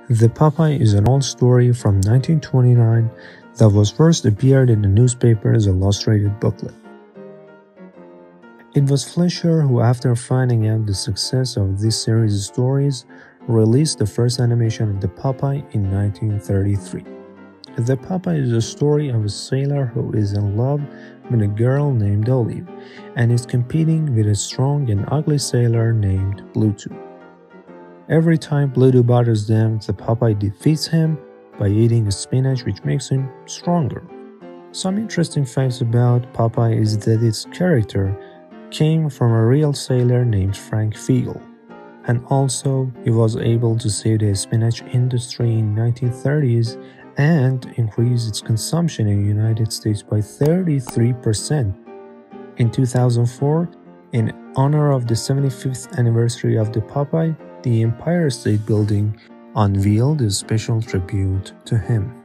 The Popeye is an old story from 1929 that was first appeared in the newspaper's illustrated booklet. It was Fleischer who, after finding out the success of this series of stories, released the first animation of the Popeye in 1933. The Popeye is a story of a sailor who is in love with a girl named Olive and is competing with a strong and ugly sailor named Bluetooth. Every time Bluetooth bothers them, the Popeye defeats him by eating spinach, which makes him stronger. Some interesting facts about Popeye is that its character came from a real sailor named Frank Fiegel, and also he was able to save the spinach industry in 1930s and increase its consumption in the United States by 33%. In 2004, in honor of the 75th anniversary of the Popeye, the Empire State Building unveiled a special tribute to him.